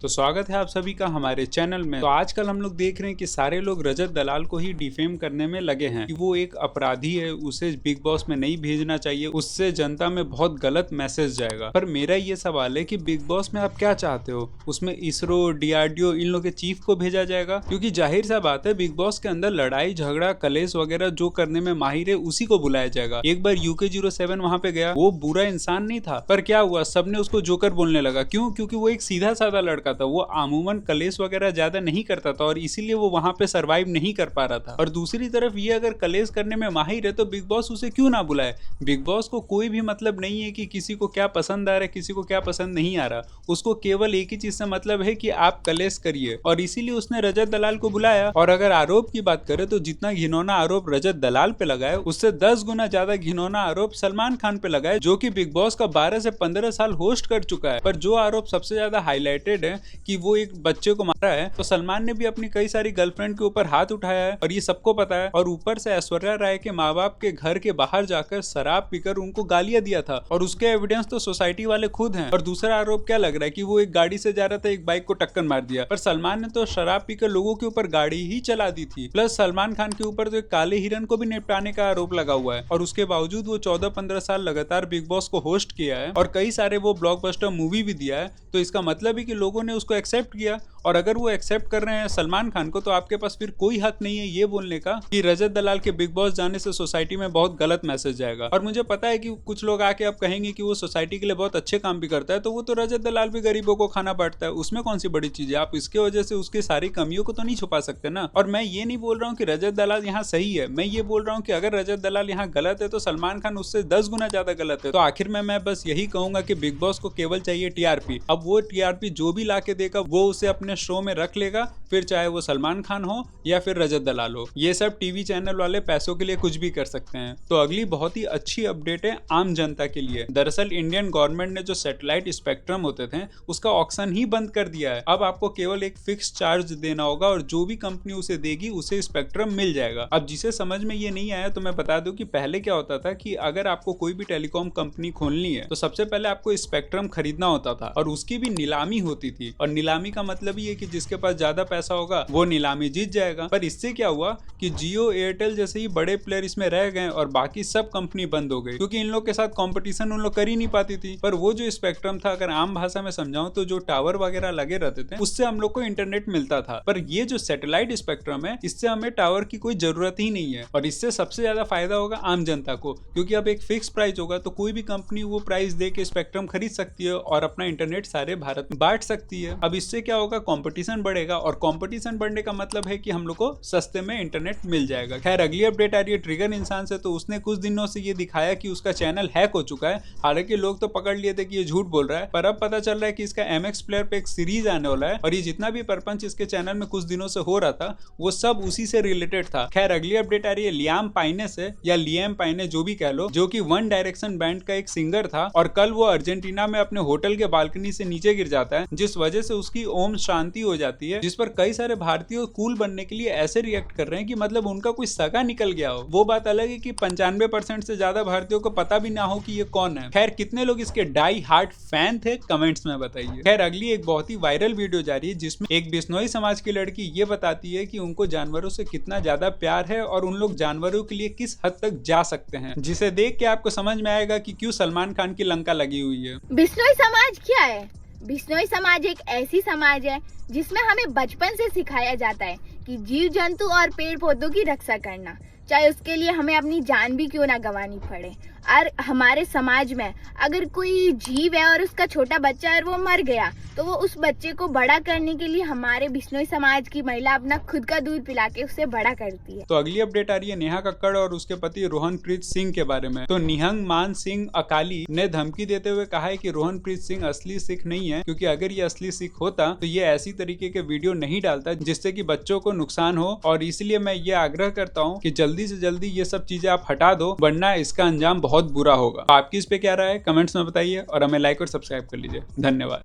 तो स्वागत है आप सभी का हमारे चैनल में। तो आजकल हम लोग देख रहे हैं कि सारे लोग रजत दलाल को ही डिफेम करने में लगे हैं कि वो एक अपराधी है, उसे बिग बॉस में नहीं भेजना चाहिए, उससे जनता में बहुत गलत मैसेज जाएगा। पर मेरा ये सवाल है कि बिग बॉस में आप क्या चाहते हो? उसमें इसरो, डीआरडीओ इन लोग के चीफ को भेजा जाएगा? क्योंकि जाहिर सा बात है बिग बॉस के अंदर लड़ाई झगड़ा कलेश वगैरह जो करने में माहिर है उसी को बुलाया जाएगा। एक बार UK07 वहां पे गया, वो बुरा इंसान नहीं था, पर क्या हुआ, सबने उसको जोकर बोलने लगा। क्यों? क्योंकि वो एक सीधा साधा लड़का था, वो अमूमन कलेश वगैरह ज्यादा नहीं करता था और इसीलिए वो वहां पे सरवाइव नहीं कर पा रहा था। और दूसरी तरफ ये अगर कलेश करने में माहिर है तो बिग बॉस उसे क्यों ना बुलाए? बिग बॉस को कोई भी मतलब नहीं है कि किसी को क्या पसंद आ रहा है, किसी को क्या पसंद नहीं आ रहा। उसको केवल एक ही चीज से मतलब है कि आप कलेश करिए, और इसीलिए उसने रजत दलाल को बुलाया। और अगर आरोप की बात करें तो जितना घिनौना आरोप रजत दलाल पे लगाए, उससे 10 गुना ज्यादा घिनौना आरोप सलमान खान पे लगाए, जो कि बिग बॉस का 12 से 15 साल होस्ट कर चुका है। पर जो आरोप सबसे ज्यादा हाईलाइटेड है कि वो एक बच्चे को मारा है, तो सलमान ने भी अपनी कई सारी गर्लफ्रेंड के ऊपर हाथ उठाया है और ये सबको पता है। और ऊपर से ऐश्वर्या राय के माँ बाप के घर के बाहर जाकर शराब पीकर उनको गालियां दिया था, और उसके एविडेंस तो सोसाइटी वाले खुद हैं। और दूसरा आरोप क्या लग रहा है कि वो एक गाड़ी से जा रहा था, एक बाइक को टक्कर मार दिया। पर सलमान ने तो शराब पीकर लोगों के ऊपर गाड़ी ही चला दी थी। प्लस सलमान खान के ऊपर तो एक काले हिरन को भी निपटाने का आरोप लगा हुआ है, और उसके बावजूद वो 14-15 साल लगातार बिग बॉस को होस्ट किया है और कई सारे वो ब्लॉकबस्टर मूवी भी दिया है। तो इसका मतलब है कि लोगों ने उसको एक्सेप्ट किया, और अगर वो एक्सेप्ट कर रहे हैं सलमान खान को, तो आपके पास फिर कोई हक नहीं है ये बोलने का कि रजत दलाल के बिग बॉस जाने से सोसाइटी में बहुत गलत मैसेज जाएगा। और मुझे पता है कि कुछ लोग आके अब कहेंगे कि वो सोसाइटी के लिए बहुत अच्छे काम भी करता है, तो वो तो रजत दलाल भी गरीबों को खाना बांटता है, उसमें कौन सी बड़ी चीज है? आप इसके वजह से उसकी सारी कमियों को तो नहीं छुपा सकते ना। और मैं ये नहीं बोल रहा हूँ कि रजत दलाल यहाँ सही है, मैं ये बोल रहा हूँ कि अगर रजत दलाल यहाँ गलत है तो सलमान खान उससे 10 गुना ज्यादा गलत है। तो आखिर में मैं बस यही कहूंगा कि बिग बॉस को केवल चाहिए TRP। अब वो TRP जो भी ला के देगा वो उसे अपने शो में रख लेगा, फिर चाहे वो सलमान खान हो या फिर रजत दलाल हो। ये सब टीवी चैनल वाले पैसों के लिए कुछ भी कर सकते हैं। तो अगली बहुत ही अच्छी अपडेट है आम जनता के लिए। दरअसल इंडियन गवर्नमेंट ने जो सैटेलाइट स्पेक्ट्रम होते थे उसका ऑक्शन ही बंद कर दिया है। अब आपको केवल एक फिक्स चार्ज देना होगा और जो भी कंपनी उसे देगी उसे स्पेक्ट्रम मिल जाएगा। अब जिसे समझ में ये नहीं आया तो मैं बता दूं कि पहले क्या होता था कि अगर आपको कोई भी टेलीकॉम कंपनी खोलनी है तो सबसे पहले आपको स्पेक्ट्रम खरीदना होता था, और उसकी भी नीलामी होती थी। और नीलामी का मतलब ये कि जिसके पास ज्यादा पैसा होगा वो नीलामी जीत जाएगा। पर इससे क्या हुआ कि जियो, एयरटेल जैसे ही बड़े प्लेयर इसमें रह गए और बाकी सब कंपनी बंद हो गई, क्योंकि इन लोग के साथ कंपटीशन उन लोग कर ही नहीं पाती थी। पर वो जो स्पेक्ट्रम था, अगर आम भाषा में समझाऊं तो जो टावर वगैरह लगे रहते थे उससे हम लोग को इंटरनेट मिलता था। पर ये जो सैटेलाइट स्पेक्ट्रम है इससे हमें टावर की कोई जरूरत ही नहीं है, और इससे सबसे ज्यादा फायदा होगा आम जनता को, क्योंकि अब एक फिक्स प्राइस होगा तो कोई भी कंपनी वो प्राइस दे के स्पेक्ट्रम खरीद सकती है और अपना इंटरनेट सारे भारत में बांट सकती है। अब इससे क्या होगा, कंपटीशन बढ़ेगा, और कंपटीशन बढ़ने का मतलब है कि हम लोग को सस्ते में इंटरनेट मिल जाएगा। खैर अगली अपडेट आ रही है ट्रिगर इंसान से। तो उसने कुछ दिनों से ये दिखाया कि उसका चैनल हैक हो चुका है। हालांकि लोग तो पकड़ लिए थे कि ये झूठ बोल रहा है, पर अब पता चल रहा है कि इसका MX प्लेयर पे एक सीरीज आने वाला है, और ये जितना भी परपंच इसके चैनल में कुछ दिनों से हो रहा था वो सब उसी से रिलेटेड था। खैर अगली अपडेट आ रही है लियाम पाइने से, या लियाम पाइने जो भी कह लो, जो कि वन डायरेक्शन बैंड का एक सिंगर था, और कल वो अर्जेंटीना में अपने होटल के बालकनी से नीचे गिर जाता है, जिस वजह से उसकी ओम शांति हो जाती है, जिस पर कई सारे भारतीय कूल बनने के लिए ऐसे रिएक्ट कर रहे हैं कि मतलब उनका कोई सगा निकल गया हो। वो बात अलग है कि 95% से ज्यादा भारतीयों को पता भी ना हो कि ये कौन है। खैर कितने लोग इसके डाई हार्ट फैन थे कमेंट्स में बताइए। खैर अगली एक बहुत ही वायरल वीडियो जा रही है जिसमें एक बिश्नोई समाज की लड़की ये बताती है कि उनको जानवरों से कितना ज्यादा प्यार है और उन लोग जानवरों के लिए किस हद तक जा सकते हैं, जिसे देख के आपको समझ में आएगा कि क्यों सलमान खान की लंका लगी हुई है। बिश्नोई समाज क्या है? बिश्नोई समाज एक ऐसी समाज है जिसमें हमें बचपन से सिखाया जाता है कि जीव जंतु और पेड़ पौधों की रक्षा करना, चाहे उसके लिए हमें अपनी जान भी क्यों ना गंवानी पड़े। और हमारे समाज में अगर कोई जीव है और उसका छोटा बच्चा है और वो मर गया, तो वो उस बच्चे को बड़ा करने के लिए हमारे बिश्नोई समाज की महिला अपना खुद का दूध पिला के उसे बड़ा करती है। तो अगली अपडेट आ रही है नेहा कक्कड़ और उसके पति रोहनप्रीत सिंह के बारे में। तो निहंग मान सिंह अकाली ने धमकी देते हुए कहा है कि रोहनप्रीत सिंह असली सिख नहीं है, क्योंकि अगर ये असली सिख होता तो ये ऐसी तरीके के वीडियो नहीं डालता जिससे कि बच्चों को नुकसान हो। और इसलिए मैं ये आग्रह करता हूँ कि जल्दी से जल्दी ये सब चीजें आप हटा दो, वरना इसका अंजाम बहुत बुरा होगा। आपकी इस पे क्या राय है कमेंट्स में बताइए, और हमें लाइक और सब्सक्राइब कर लीजिए। धन्यवाद।